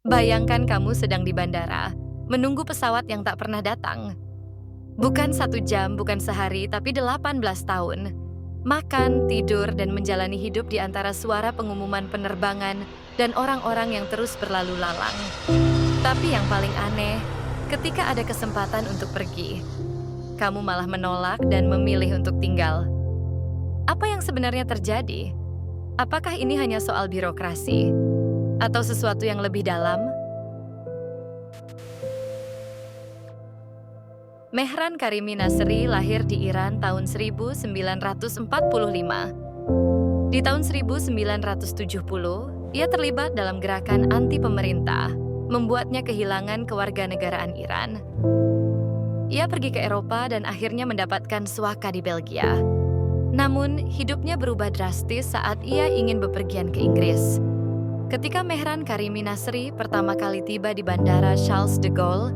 Bayangkan kamu sedang di bandara, menunggu pesawat yang tak pernah datang. Bukan 1 jam, bukan sehari, tapi 18 tahun. Makan, tidur, dan menjalani hidup di antara suara pengumuman penerbangan dan orang-orang yang terus berlalu lalang. Tapi yang paling aneh, ketika ada kesempatan untuk pergi, kamu malah menolak dan memilih untuk tinggal. Apa yang sebenarnya terjadi? Apakah ini hanya soal birokrasi? Atau sesuatu yang lebih dalam? Mehran Karimi Nasri lahir di Iran tahun 1945. Di tahun 1970, ia terlibat dalam gerakan anti-pemerintah, membuatnya kehilangan kewarganegaraan Iran. Ia pergi ke Eropa dan akhirnya mendapatkan suaka di Belgia. Namun, hidupnya berubah drastis saat ia ingin bepergian ke Inggris. Ketika Mehran Karimi Nasri pertama kali tiba di Bandara Charles de Gaulle,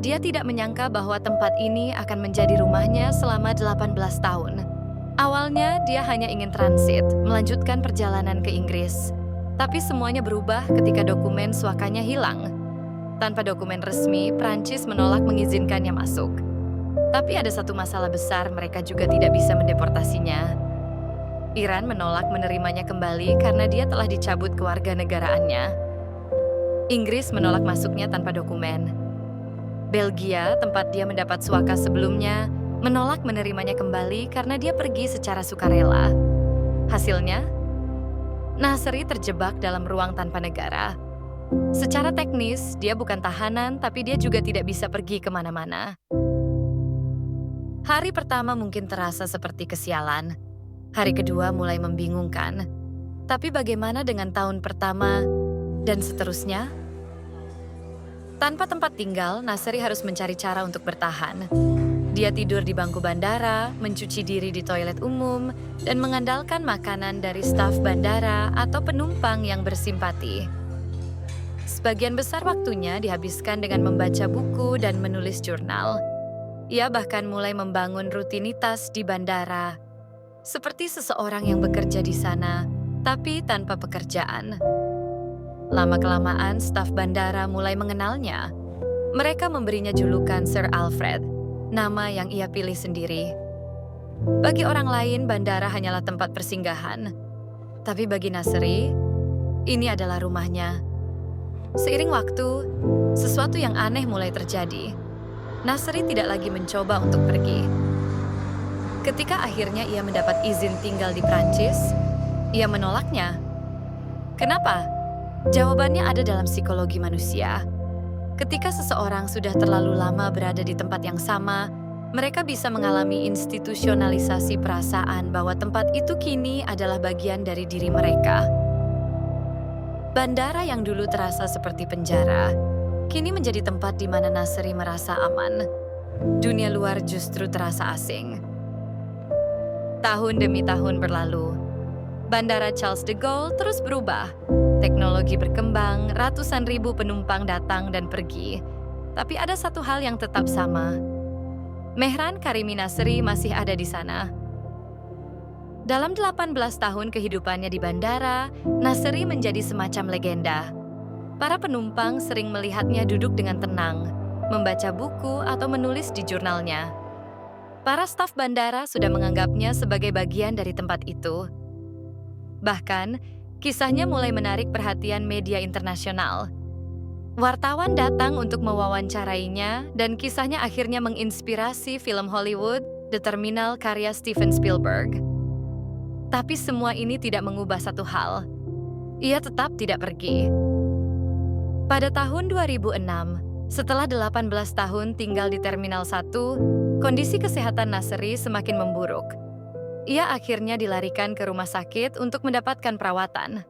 dia tidak menyangka bahwa tempat ini akan menjadi rumahnya selama 18 tahun. Awalnya, dia hanya ingin transit, melanjutkan perjalanan ke Inggris. Tapi semuanya berubah ketika dokumen suakanya hilang. Tanpa dokumen resmi, Prancis menolak mengizinkannya masuk. Tapi ada satu masalah besar, mereka juga tidak bisa mendeportasinya. Iran menolak menerimanya kembali karena dia telah dicabut kewarganegaraannya. Inggris menolak masuknya tanpa dokumen. Belgia, tempat dia mendapat suaka sebelumnya, menolak menerimanya kembali karena dia pergi secara sukarela. Hasilnya, Nasri terjebak dalam ruang tanpa negara. Secara teknis, dia bukan tahanan, tapi dia juga tidak bisa pergi kemana-mana. Hari pertama mungkin terasa seperti kesialan. Hari kedua mulai membingungkan. Tapi bagaimana dengan tahun pertama dan seterusnya? Tanpa tempat tinggal, Nasri harus mencari cara untuk bertahan. Dia tidur di bangku bandara, mencuci diri di toilet umum, dan mengandalkan makanan dari staf bandara atau penumpang yang bersimpati. Sebagian besar waktunya dihabiskan dengan membaca buku dan menulis jurnal. Ia bahkan mulai membangun rutinitas di bandara, seperti seseorang yang bekerja di sana, tapi tanpa pekerjaan. Lama-kelamaan, staf bandara mulai mengenalnya. Mereka memberinya julukan Sir Alfred, nama yang ia pilih sendiri. Bagi orang lain, bandara hanyalah tempat persinggahan. Tapi bagi Nasri, ini adalah rumahnya. Seiring waktu, sesuatu yang aneh mulai terjadi. Nasri tidak lagi mencoba untuk pergi. Ketika akhirnya ia mendapat izin tinggal di Prancis, ia menolaknya. Kenapa? Jawabannya ada dalam psikologi manusia. Ketika seseorang sudah terlalu lama berada di tempat yang sama, mereka bisa mengalami institusionalisasi perasaan bahwa tempat itu kini adalah bagian dari diri mereka. Bandara yang dulu terasa seperti penjara, kini menjadi tempat di mana Nasri merasa aman. Dunia luar justru terasa asing. Tahun demi tahun berlalu. Bandara Charles de Gaulle terus berubah. Teknologi berkembang, ratusan ribu penumpang datang dan pergi. Tapi ada satu hal yang tetap sama. Mehran Karimi Nasri masih ada di sana. Dalam 18 tahun kehidupannya di bandara, Nasri menjadi semacam legenda. Para penumpang sering melihatnya duduk dengan tenang, membaca buku atau menulis di jurnalnya. Para staf bandara sudah menganggapnya sebagai bagian dari tempat itu. Bahkan, kisahnya mulai menarik perhatian media internasional. Wartawan datang untuk mewawancarainya, dan kisahnya akhirnya menginspirasi film Hollywood, The Terminal karya Steven Spielberg. Tapi semua ini tidak mengubah satu hal. Ia tetap tidak pergi. Pada tahun 2006, setelah 18 tahun tinggal di Terminal 1, kondisi kesehatan Nasri semakin memburuk. Ia akhirnya dilarikan ke rumah sakit untuk mendapatkan perawatan.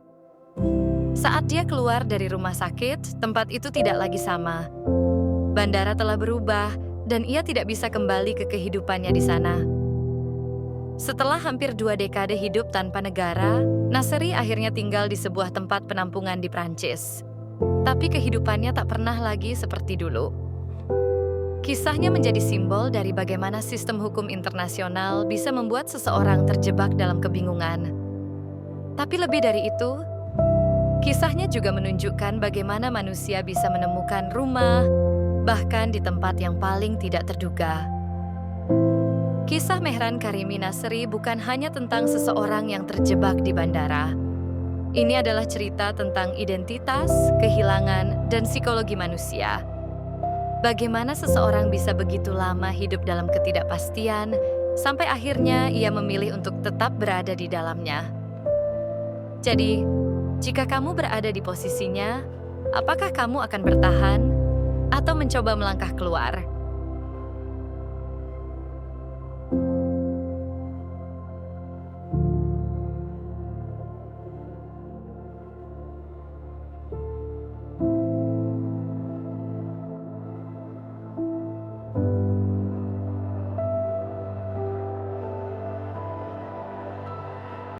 Saat dia keluar dari rumah sakit, tempat itu tidak lagi sama. Bandara telah berubah, dan ia tidak bisa kembali ke kehidupannya di sana. Setelah hampir 2 dekade hidup tanpa negara, Nasri akhirnya tinggal di sebuah tempat penampungan di Prancis. Tapi kehidupannya tak pernah lagi seperti dulu. Kisahnya menjadi simbol dari bagaimana sistem hukum internasional bisa membuat seseorang terjebak dalam kebingungan. Tapi lebih dari itu, Kisahnya juga menunjukkan bagaimana manusia bisa menemukan rumah, bahkan di tempat yang paling tidak terduga. Kisah Mehran Karimi Nasri bukan hanya tentang seseorang yang terjebak di bandara. Ini adalah cerita tentang identitas, kehilangan, dan psikologi manusia. Bagaimana seseorang bisa begitu lama hidup dalam ketidakpastian, sampai akhirnya ia memilih untuk tetap berada di dalamnya. Jadi, jika kamu berada di posisinya, apakah kamu akan bertahan atau mencoba melangkah keluar?